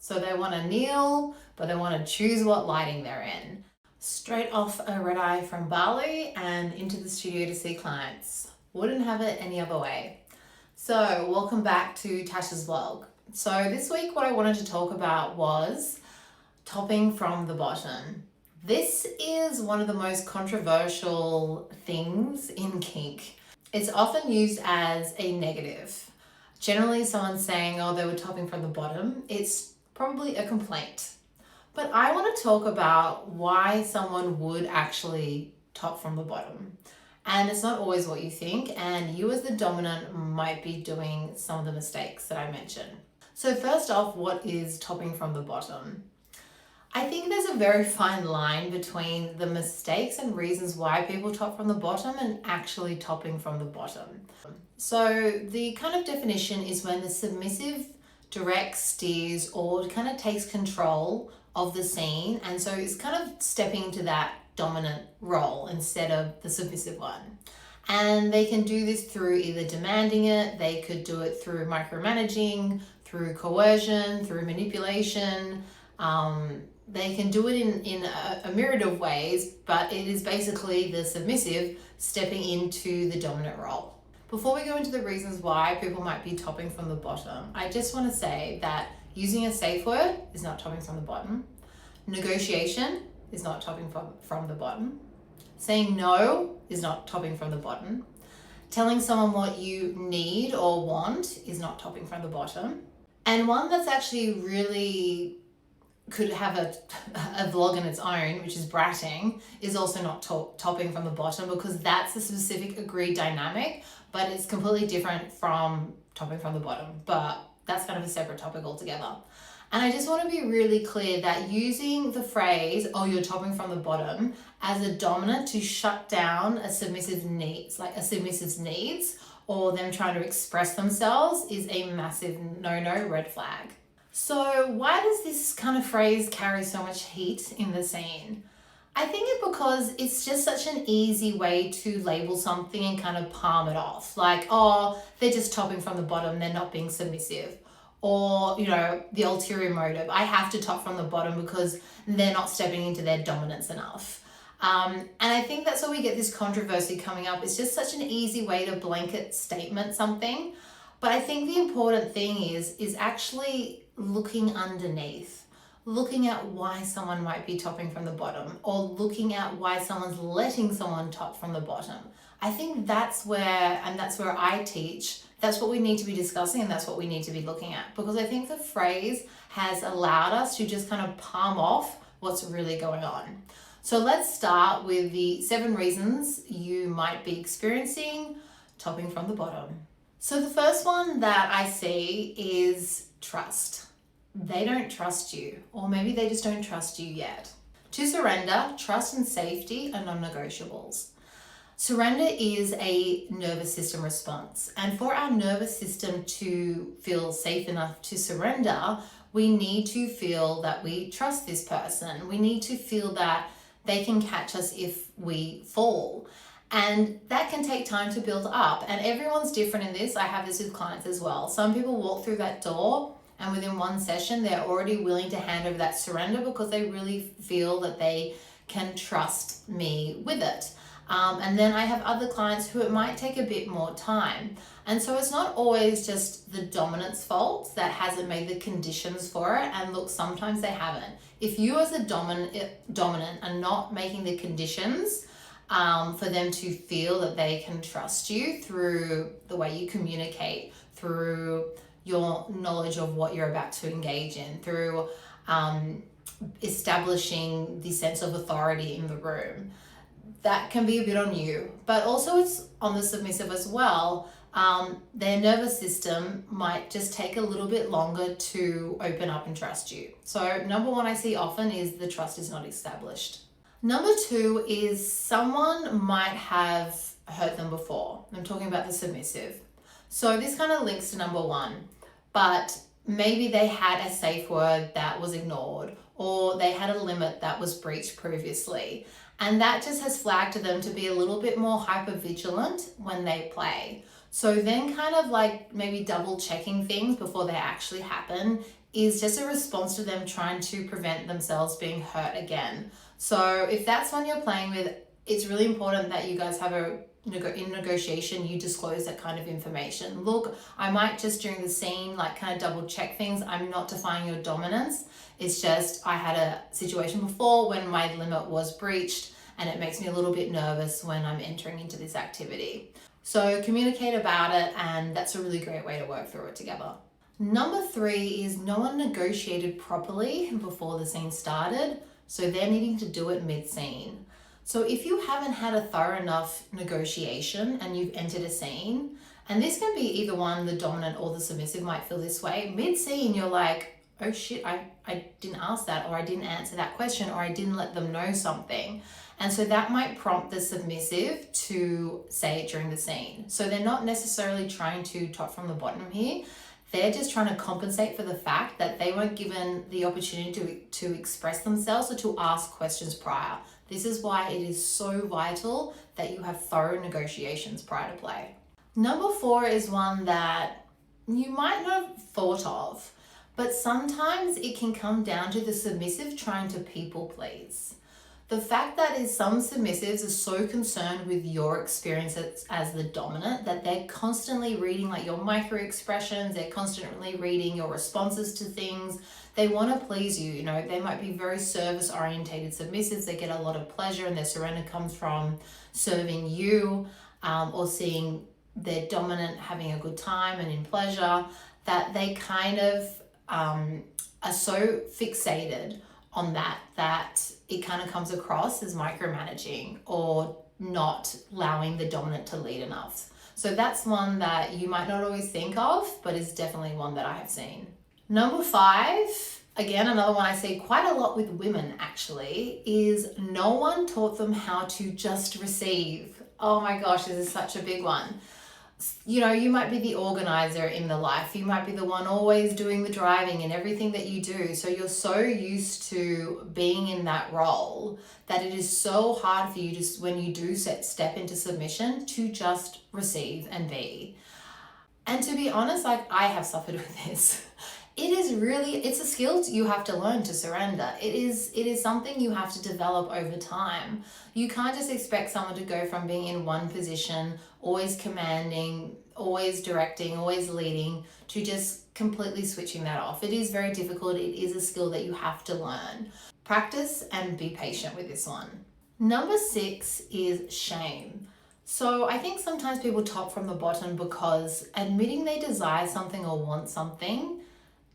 So they want to kneel, but they want to choose what lighting they're in. Straight off a red eye from Bali and into the studio to see clients. Wouldn't have it any other way. So welcome back to Tasha's vlog. So this week what I wanted to talk about was topping from the bottom. This is one of the most controversial things in kink. It's often used as a negative. Generally, someone saying, oh, they were topping from the bottom, it's probably a complaint. But I want to talk about why someone would actually top from the bottom. And it's not always what you think, and you as the dominant might be doing some of the mistakes that I mentioned. So first off, what is topping from the bottom? I think there's a very fine line between the mistakes and reasons why people top from the bottom and actually topping from the bottom. So the kind of definition is when the submissive directs, steers, or kind of takes control of the scene, and so it's kind of stepping into that dominant role instead of the submissive one. And they can do this through either demanding it, they could do it through micromanaging, through coercion, through manipulation. They can do it in a myriad of ways, but it is basically the submissive stepping into the dominant role. Before we go into the reasons why people might be topping from the bottom, I just want to say that using a safe word is not topping from the bottom. Negotiation is not topping from the bottom. Saying no is not topping from the bottom. Telling someone what you need or want is not topping from the bottom. And one that's actually really could have a vlog in its own, which is bratting, is also not topping from the bottom, because that's a specific agreed dynamic, but it's completely different from topping from the bottom. But that's kind of a separate topic altogether. And I just want to be really clear that using the phrase, oh, you're topping from the bottom, as a dominant to shut down a submissive's needs, or them trying to express themselves, is a massive no-no, red flag. So why does this kind of phrase carry so much heat in the scene? I think it's because it's just such an easy way to label something and kind of palm it off. Like, oh, they're just topping from the bottom, they're not being submissive. Or, the ulterior motive, I have to top from the bottom because they're not stepping into their dominance enough. And I think that's where we get this controversy coming up. It's just such an easy way to blanket statement something. But I think the important thing is actually looking underneath, looking at why someone might be topping from the bottom, or looking at why someone's letting someone top from the bottom. I think that's where I teach, that's what we need to be discussing, and that's what we need to be looking at, because I think the phrase has allowed us to just kind of palm off what's really going on. So let's start with the 7 reasons you might be experiencing topping from the bottom. So the first one that I see is trust. They don't trust you, or maybe they just don't trust you yet. To surrender, trust and safety are non-negotiables. Surrender is a nervous system response, and for our nervous system to feel safe enough to surrender, we need to feel that we trust this person. We need to feel that they can catch us if we fall. And that can take time to build up, and everyone's different in this. I have this with clients as well. Some people walk through that door and within one session, they're already willing to hand over that surrender because they really feel that they can trust me with it. And then I have other clients who it might take a bit more time. And so it's not always just the dominant's fault that hasn't made the conditions for it. And look, sometimes they haven't. If you as a dominant are not making the conditions for them to feel that they can trust you through the way you communicate, through your knowledge of what you're about to engage in, through establishing the sense of authority in the room, that can be a bit on you. But also it's on the submissive as well. Their nervous system might just take a little bit longer to open up and trust you. So number 1 I see often is the trust is not established. Number 2 is someone might have hurt them before. I'm talking about the submissive. So this kind of links to number 1, but maybe they had a safe word that was ignored, or they had a limit that was breached previously. And that just has flagged to them to be a little bit more hyper vigilant when they play. So then kind of like maybe double checking things before they actually happen is just a response to them trying to prevent themselves being hurt again. So if that's one you're playing with, it's really important that you guys have in negotiation, you disclose that kind of information. Look, I might just during the scene, like kind of double check things. I'm not defying your dominance. It's just, I had a situation before when my limit was breached, and it makes me a little bit nervous when I'm entering into this activity. So communicate about it, and that's a really great way to work through it together. Number 3 is no one negotiated properly before the scene started, so they're needing to do it mid-scene. So if you haven't had a thorough enough negotiation and you've entered a scene, and this can be either one, the dominant or the submissive might feel this way, mid-scene you're like, oh shit, I didn't ask that, or I didn't answer that question, or I didn't let them know something. And so that might prompt the submissive to say it during the scene. So they're not necessarily trying to top from the bottom here. They're just trying to compensate for the fact that they weren't given the opportunity to express themselves or to ask questions prior. This is why it is so vital that you have thorough negotiations prior to play. Number 4 is one that you might not have thought of, but sometimes it can come down to the submissive trying to people please. The fact that is some submissives are so concerned with your experience as the dominant that they're constantly reading like your micro expressions, they're constantly reading your responses to things. They want to please you, they might be very service orientated submissives. They get a lot of pleasure and their surrender comes from serving you or seeing their dominant having a good time and in pleasure, that they kind of are so fixated on that it kind of comes across as micromanaging or not allowing the dominant to lead enough. So that's one that you might not always think of, but is definitely one that I have seen. Number 5, again, another one I see quite a lot with women actually, is no one taught them how to just receive. Oh my gosh, this is such a big one. You might be the organizer in the life. You might be the one always doing the driving and everything that you do. So you're so used to being in that role that it is so hard for you to, when you do step into submission, to just receive and be. And to be honest, I have suffered with this. It's a skill you have to learn to surrender. It is something you have to develop over time. You can't just expect someone to go from being in one position, always commanding, always directing, always leading, to just completely switching that off. It is very difficult. It is a skill that you have to learn. Practice and be patient with this one. Number 6 is shame. So I think sometimes people top from the bottom because admitting they desire something or want something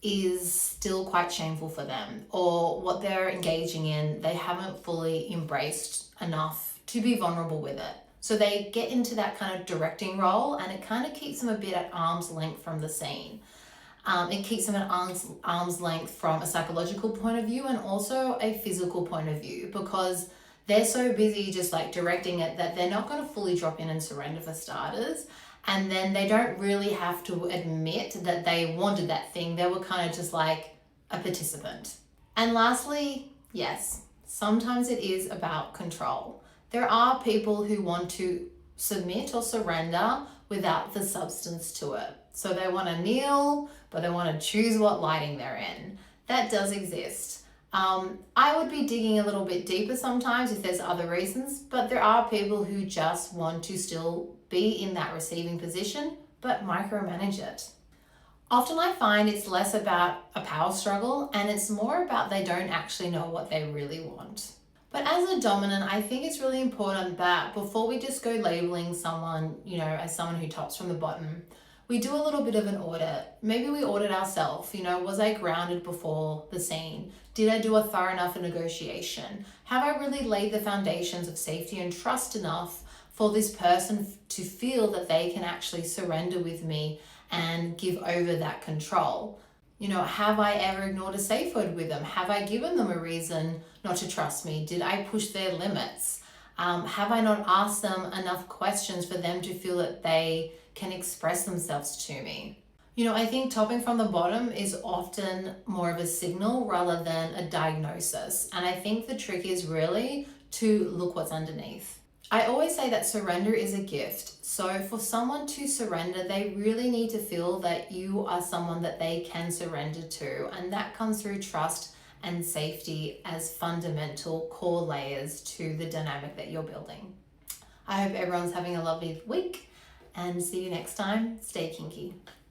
is still quite shameful for them, or what they're engaging in, they haven't fully embraced enough to be vulnerable with it. So they get into that kind of directing role, and it kind of keeps them a bit at arm's length from the scene. It keeps them at arm's length from a psychological point of view and also a physical point of view, because they're so busy just like directing it that they're not going to fully drop in and surrender for starters. And then they don't really have to admit that they wanted that thing. They were kind of just like a participant. And lastly, yes, sometimes it is about control. There are people who want to submit or surrender without the substance to it. So they want to kneel, but they want to choose what lighting they're in. That does exist. I would be digging a little bit deeper sometimes if there's other reasons, but there are people who just want to still be in that receiving position, but micromanage it. Often I find it's less about a power struggle and it's more about they don't actually know what they really want. But as a dominant, I think it's really important that before we just go labeling someone, as someone who tops from the bottom, we do a little bit of an audit. Maybe we audit ourselves. Was I grounded before the scene? Did I do a thorough enough negotiation? Have I really laid the foundations of safety and trust enough for this person to feel that they can actually surrender with me and give over that control? Have I ever ignored a safe word with them? Have I given them a reason not to trust me? Did I push their limits? Have I not asked them enough questions for them to feel that they can express themselves to me? I think topping from the bottom is often more of a signal rather than a diagnosis. And I think the trick is really to look what's underneath. I always say that surrender is a gift. So for someone to surrender, they really need to feel that you are someone that they can surrender to. And that comes through trust and safety as fundamental core layers to the dynamic that you're building. I hope everyone's having a lovely week and see you next time. Stay kinky.